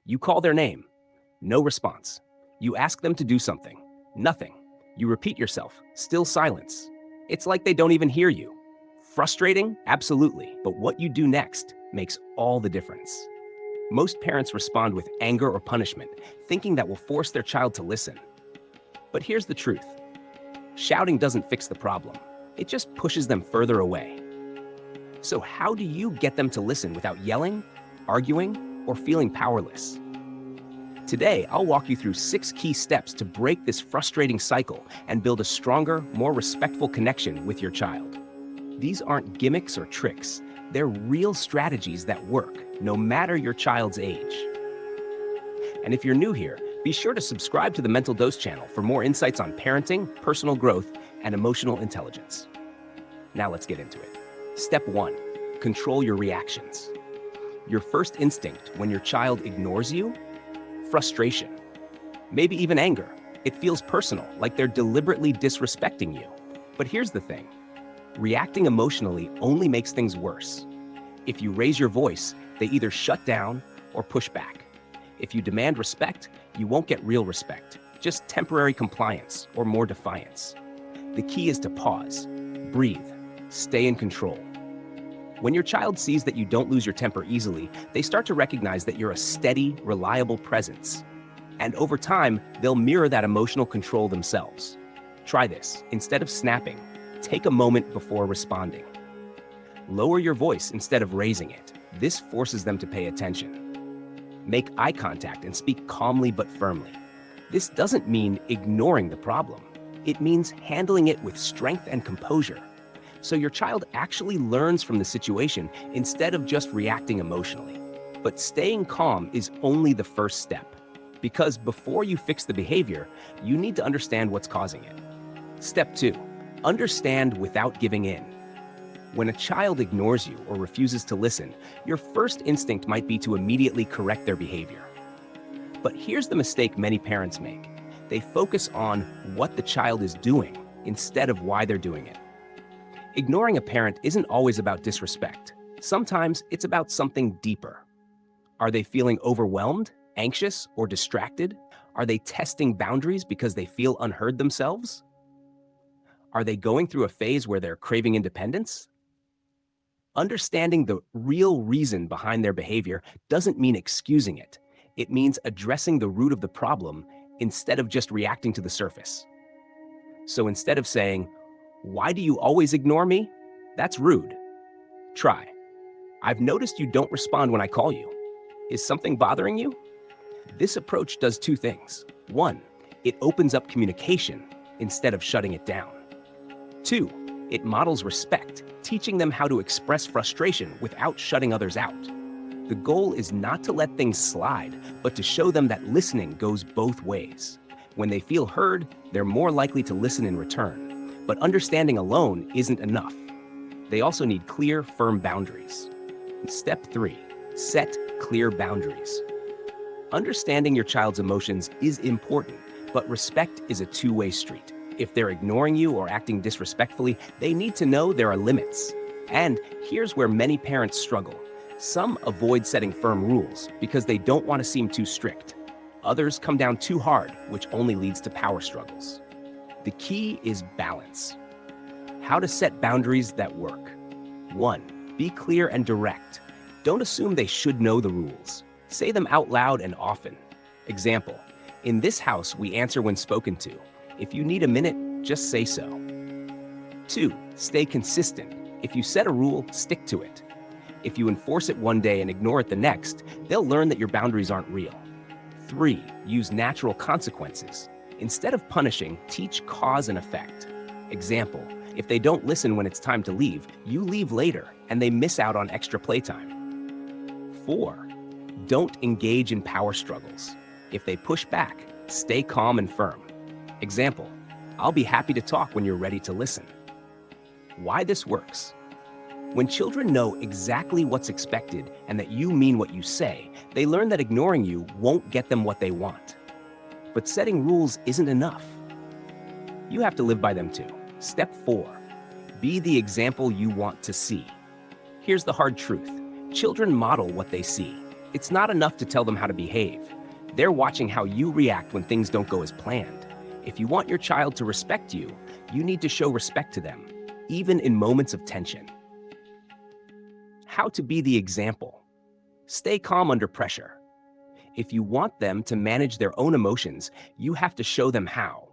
You call their name. No response. You ask them to do something. Nothing. You repeat yourself. Still silence. It's like they don't even hear you. Frustrating? Absolutely. But what you do next makes all the difference. Most parents respond with anger or punishment, thinking that will force their child to listen. But here's the truth. Shouting doesn't fix the problem. It just pushes them further away. So how do you get them to listen without yelling, arguing, or feeling powerless? Today, I'll walk you through 6 key steps to break this frustrating cycle and build a stronger, more respectful connection with your child. These aren't gimmicks or tricks. They're real strategies that work, no matter your child's age. And if you're new here, be sure to subscribe to the Mental Dose channel for more insights on parenting, personal growth, and emotional intelligence. Now let's get into it. Step 1, control your reactions. Your first instinct when your child ignores you? Frustration. Maybe even anger. It feels personal, like they're deliberately disrespecting you. But here's the thing. Reacting emotionally only makes things worse. If you raise your voice, they either shut down or push back. If you demand respect, you won't get real respect, just temporary compliance or more defiance. The key is to pause, breathe, stay in control. When your child sees that you don't lose your temper easily, they start to recognize that you're a steady, reliable presence. And over time, they'll mirror that emotional control themselves. Try this. Instead of snapping, take a moment before responding. Lower your voice instead of raising it. This forces them to pay attention. Make eye contact and speak calmly but firmly. This doesn't mean ignoring the problem. It means handling it with strength and composure. So your child actually learns from the situation instead of just reacting emotionally. But staying calm is only the first step, because before you fix the behavior, you need to understand what's causing it. Step 2, understand without giving in. When a child ignores you or refuses to listen, your first instinct might be to immediately correct their behavior. But here's the mistake many parents make. They focus on what the child is doing instead of why they're doing it. Ignoring a parent isn't always about disrespect. Sometimes it's about something deeper. Are they feeling overwhelmed, anxious, or distracted? Are they testing boundaries because they feel unheard themselves? Are they going through a phase where they're craving independence? Understanding the real reason behind their behavior doesn't mean excusing it. It means addressing the root of the problem instead of just reacting to the surface. So instead of saying, "Why do you always ignore me?" That's rude. Try, "I've noticed you don't respond when I call you. Is something bothering you?" This approach does 2 things. 1, it opens up communication instead of shutting it down. 2, it models respect, teaching them how to express frustration without shutting others out. The goal is not to let things slide, but to show them that listening goes both ways. When they feel heard, they're more likely to listen in return. But understanding alone isn't enough. They also need clear, firm boundaries. Step 3, set clear boundaries. Understanding your child's emotions is important, but respect is a 2-way street. If they're ignoring you or acting disrespectfully, they need to know there are limits. And here's where many parents struggle. Some avoid setting firm rules because they don't want to seem too strict. Others come down too hard, which only leads to power struggles. The key is balance. How to set boundaries that work. 1, be clear and direct. Don't assume they should know the rules. Say them out loud and often. Example, "In this house, we answer when spoken to. If you need a minute, just say so." 2, stay consistent. If you set a rule, stick to it. If you enforce it one day and ignore it the next, they'll learn that your boundaries aren't real. 3, use natural consequences. Instead of punishing, teach cause and effect. Example, if they don't listen when it's time to leave, you leave later and they miss out on extra playtime. 4, don't engage in power struggles. If they push back, stay calm and firm. Example, "I'll be happy to talk when you're ready to listen." Why this works? When children know exactly what's expected and that you mean what you say, they learn that ignoring you won't get them what they want. But setting rules isn't enough. You have to live by them too. Step 4, be the example you want to see. Here's the hard truth. Children model what they see. It's not enough to tell them how to behave. They're watching how you react when things don't go as planned. If you want your child to respect you, you need to show respect to them, even in moments of tension. How to be the example. Stay calm under pressure. If you want them to manage their own emotions, you have to show them how.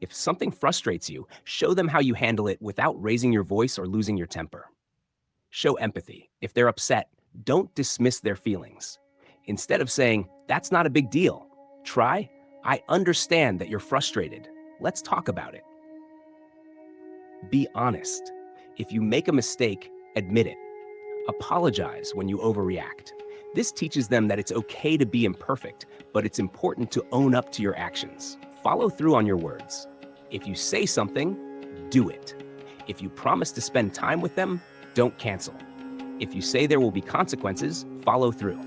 If something frustrates you, show them how you handle it without raising your voice or losing your temper. Show empathy. If they're upset, don't dismiss their feelings. Instead of saying, "That's not a big deal," try, "I understand that you're frustrated. Let's talk about it." Be honest. If you make a mistake, admit it. Apologize when you overreact. This teaches them that it's okay to be imperfect, but it's important to own up to your actions. Follow through on your words. If you say something, do it. If you promise to spend time with them, don't cancel. If you say there will be consequences, follow through.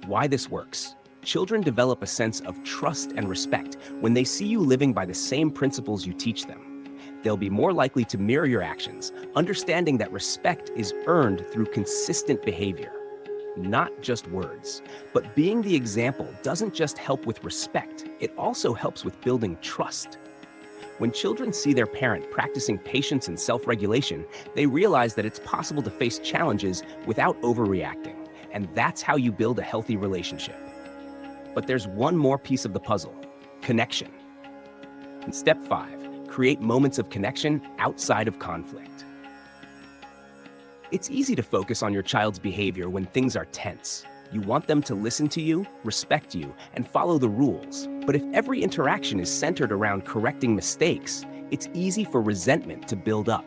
Why this works. Children develop a sense of trust and respect when they see you living by the same principles you teach them. They'll be more likely to mirror your actions, understanding that respect is earned through consistent behavior, not just words. But being the example doesn't just help with respect, it also helps with building trust. When children see their parent practicing patience and self-regulation, they realize that it's possible to face challenges without overreacting, and that's how you build a healthy relationship. But there's one more piece of the puzzle: connection. In step 5, create moments of connection outside of conflict. It's easy to focus on your child's behavior when things are tense. You want them to listen to you, respect you, and follow the rules. But if every interaction is centered around correcting mistakes, it's easy for resentment to build up.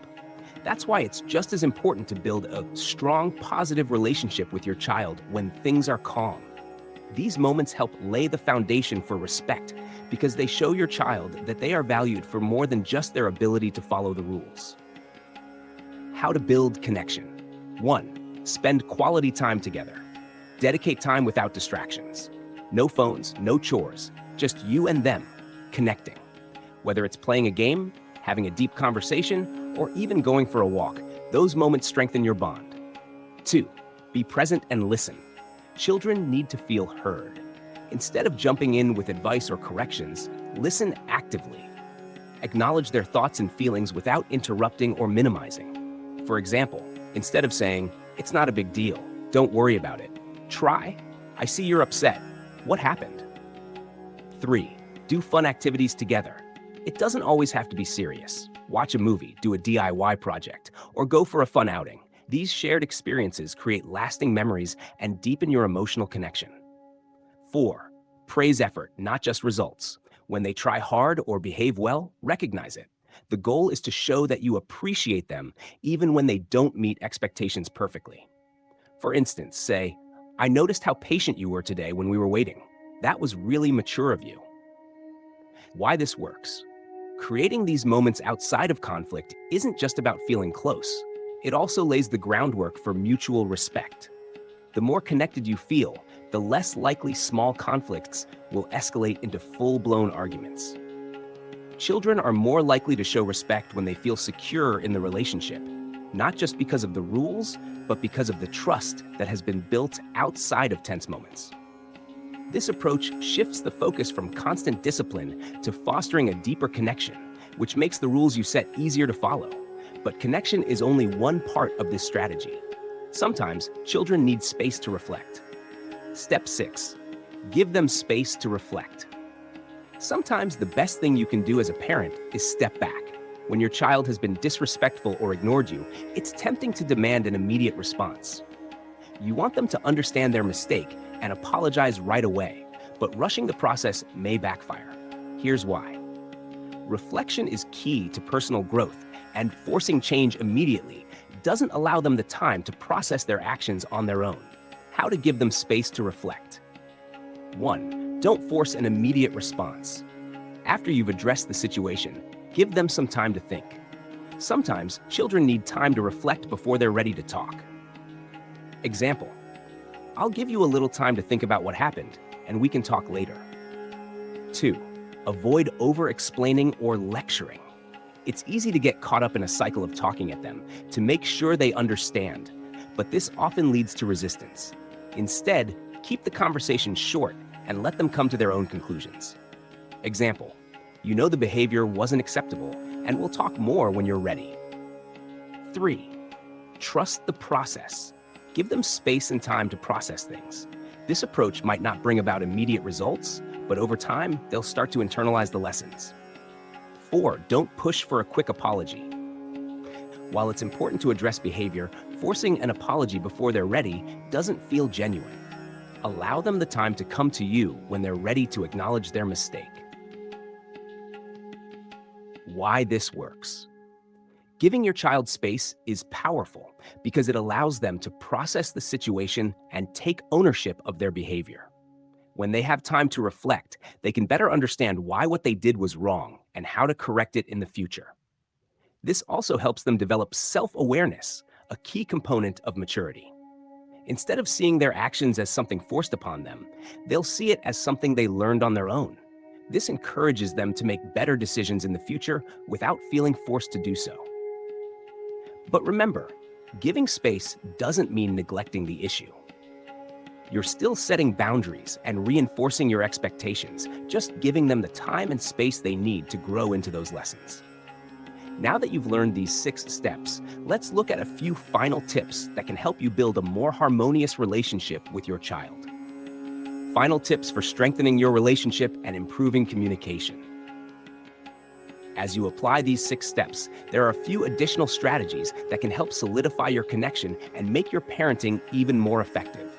That's why it's just as important to build a strong, positive relationship with your child when things are calm. These moments help lay the foundation for respect because they show your child that they are valued for more than just their ability to follow the rules. How to build connection. 1. Spend quality time together. Dedicate time without distractions. No phones, no chores, just you and them, connecting. Whether it's playing a game, having a deep conversation, or even going for a walk, those moments strengthen your bond. 2. Be present and listen. Children need to feel heard. Instead of jumping in with advice or corrections, listen actively. Acknowledge their thoughts and feelings without interrupting or minimizing. For example, instead of saying, "It's not a big deal, don't worry about it," try, "I see you're upset. What happened?" 3. Do fun activities together. It doesn't always have to be serious. Watch a movie, do a DIY project, or go for a fun outing. These shared experiences create lasting memories and deepen your emotional connection. 4. Praise effort, not just results. When they try hard or behave well, recognize it. The goal is to show that you appreciate them even when they don't meet expectations perfectly. For instance, say, "I noticed how patient you were today when we were waiting. That was really mature of you." Why this works. Creating these moments outside of conflict isn't just about feeling close. It also lays the groundwork for mutual respect. The more connected you feel, the less likely small conflicts will escalate into full-blown arguments. Children are more likely to show respect when they feel secure in the relationship, not just because of the rules, but because of the trust that has been built outside of tense moments. This approach shifts the focus from constant discipline to fostering a deeper connection, which makes the rules you set easier to follow. But connection is only one part of this strategy. Sometimes children need space to reflect. Step 6. Give them space to reflect. Sometimes the best thing you can do as a parent is step back. When your child has been disrespectful or ignored you, it's tempting to demand an immediate response. You want them to understand their mistake and apologize right away, but rushing the process may backfire. Here's why. Reflection is key to personal growth, and forcing change immediately doesn't allow them the time to process their actions on their own. How to give them space to reflect. 1. Don't force an immediate response. After you've addressed the situation, give them some time to think. Sometimes children need time to reflect before they're ready to talk. Example: "I'll give you a little time to think about what happened, and we can talk later." 2. Avoid over-explaining or lecturing. It's easy to get caught up in a cycle of talking at them to make sure they understand. but this often leads to resistance. Instead, keep the conversation short and let them come to their own conclusions. Example, you know the behavior wasn't acceptable, and we'll talk more when you're ready. 3. Trust the process. Give them space and time to process things. This approach might not bring about immediate results, but over time, they'll start to internalize the lessons. 4. Don't push for a quick apology. While it's important to address behavior, forcing an apology before they're ready doesn't feel genuine. Allow them the time to come to you when they're ready to acknowledge their mistake. Why this works. Giving your child space is powerful because it allows them to process the situation and take ownership of their behavior. When they have time to reflect, they can better understand why what they did was wrong and how to correct it in the future. This also helps them develop self-awareness, a key component of maturity. Instead of seeing their actions as something forced upon them, they'll see it as something they learned on their own. This encourages them to make better decisions in the future without feeling forced to do so. But remember, giving space doesn't mean neglecting the issue. You're still setting boundaries and reinforcing your expectations, just giving them the time and space they need to grow into those lessons. Now that you've learned these 6 steps, let's look at a few final tips that can help you build a more harmonious relationship with your child. Final tips for strengthening your relationship and improving communication. As you apply these 6 steps, there are a few additional strategies that can help solidify your connection and make your parenting even more effective.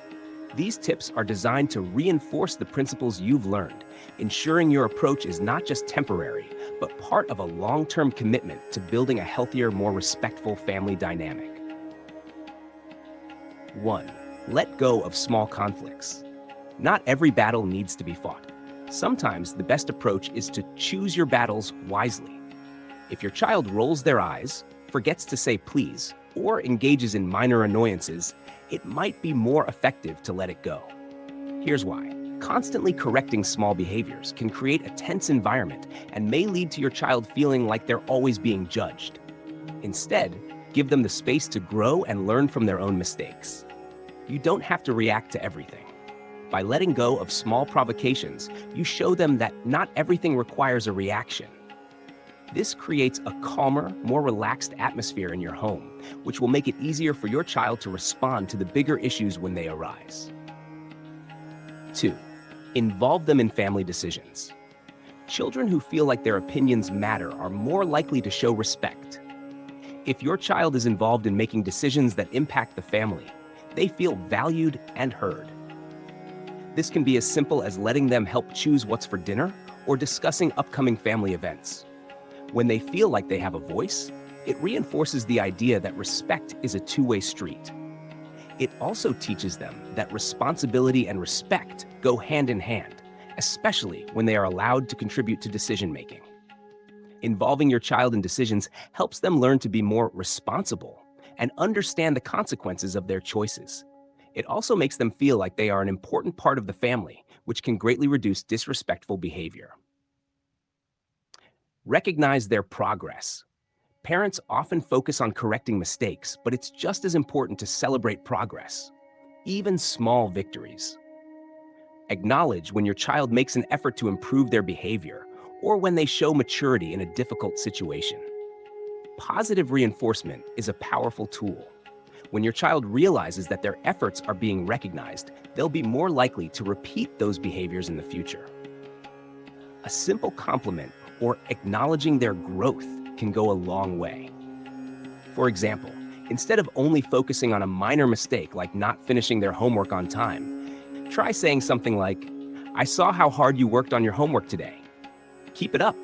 These tips are designed to reinforce the principles you've learned, ensuring your approach is not just temporary, but part of a long-term commitment to building a healthier, more respectful family dynamic. 1. Let go of small conflicts. Not every battle needs to be fought. Sometimes the best approach is to choose your battles wisely. If your child rolls their eyes, forgets to say please, or engages in minor annoyances, it might be more effective to let it go. Here's why. Constantly correcting small behaviors can create a tense environment and may lead to your child feeling like they're always being judged. Instead, give them the space to grow and learn from their own mistakes. You don't have to react to everything. By letting go of small provocations, you show them that not everything requires a reaction. This creates a calmer, more relaxed atmosphere in your home, which will make it easier for your child to respond to the bigger issues when they arise. 2. Involve them in family decisions. Children who feel like their opinions matter are more likely to show respect. If your child is involved in making decisions that impact the family, they feel valued and heard. This can be as simple as letting them help choose what's for dinner or discussing upcoming family events. When they feel like they have a voice, it reinforces the idea that respect is a two-way street. It also teaches them that responsibility and respect go hand in hand, especially when they are allowed to contribute to decision-making. Involving your child in decisions helps them learn to be more responsible and understand the consequences of their choices. It also makes them feel like they are an important part of the family, which can greatly reduce disrespectful behavior. Recognize their progress. Parents often focus on correcting mistakes, but it's just as important to celebrate progress, even small victories. Acknowledge when your child makes an effort to improve their behavior or when they show maturity in a difficult situation. Positive reinforcement is a powerful tool. When your child realizes that their efforts are being recognized, they'll be more likely to repeat those behaviors in the future. A simple compliment or acknowledging their growth can go a long way. For example, instead of only focusing on a minor mistake like not finishing their homework on time, try saying something like, "I saw how hard you worked on your homework today. Keep it up."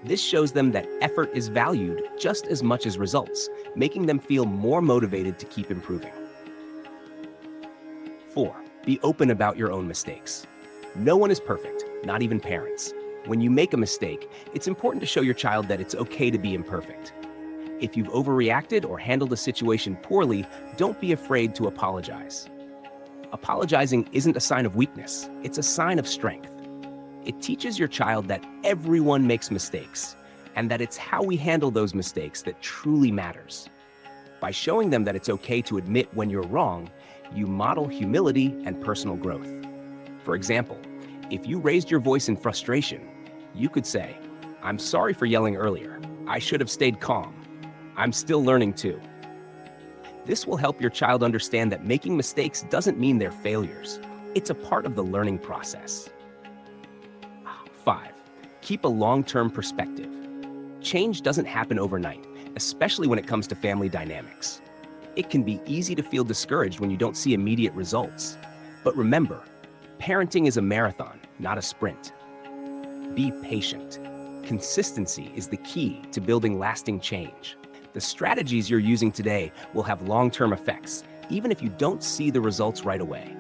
This shows them that effort is valued just as much as results, making them feel more motivated to keep improving. 4. Be open about your own mistakes. No one is perfect, not even parents. When you make a mistake, it's important to show your child that it's okay to be imperfect. If you've overreacted or handled a situation poorly, don't be afraid to apologize. Apologizing isn't a sign of weakness, it's a sign of strength. It teaches your child that everyone makes mistakes, and that it's how we handle those mistakes that truly matters. By showing them that it's okay to admit when you're wrong, you model humility and personal growth. For example, if you raised your voice in frustration, you could say, "I'm sorry for yelling earlier. I should have stayed calm. I'm still learning too." This will help your child understand that making mistakes doesn't mean they're failures. It's a part of the learning process. 5. Keep a long-term perspective. Change doesn't happen overnight, especially when it comes to family dynamics. It can be easy to feel discouraged when you don't see immediate results. But remember, parenting is a marathon, not a sprint. Be patient. Consistency is the key to building lasting change. The strategies you're using today will have long-term effects, even if you don't see the results right away.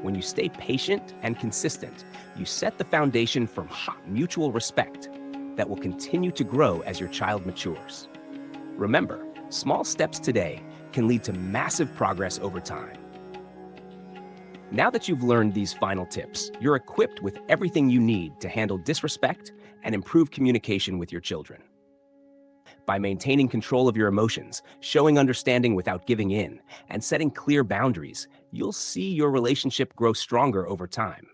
When you stay patient and consistent, you set the foundation for mutual respect that will continue to grow as your child matures. Remember, small steps today can lead to massive progress over time. Now that you've learned these final tips, you're equipped with everything you need to handle disrespect and improve communication with your children. By maintaining control of your emotions, showing understanding without giving in, and setting clear boundaries, you'll see your relationship grow stronger over time.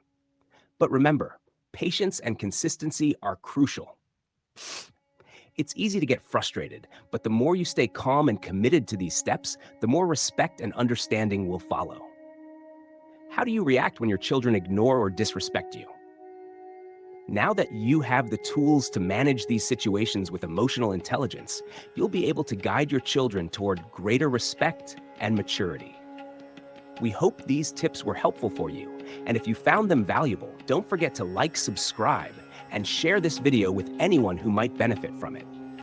But remember, patience and consistency are crucial. It's easy to get frustrated, but the more you stay calm and committed to these steps, the more respect and understanding will follow. How do you react when your children ignore or disrespect you? Now that you have the tools to manage these situations with emotional intelligence, you'll be able to guide your children toward greater respect and maturity. We hope these tips were helpful for you, and if you found them valuable, don't forget to like, subscribe, and share this video with anyone who might benefit from it.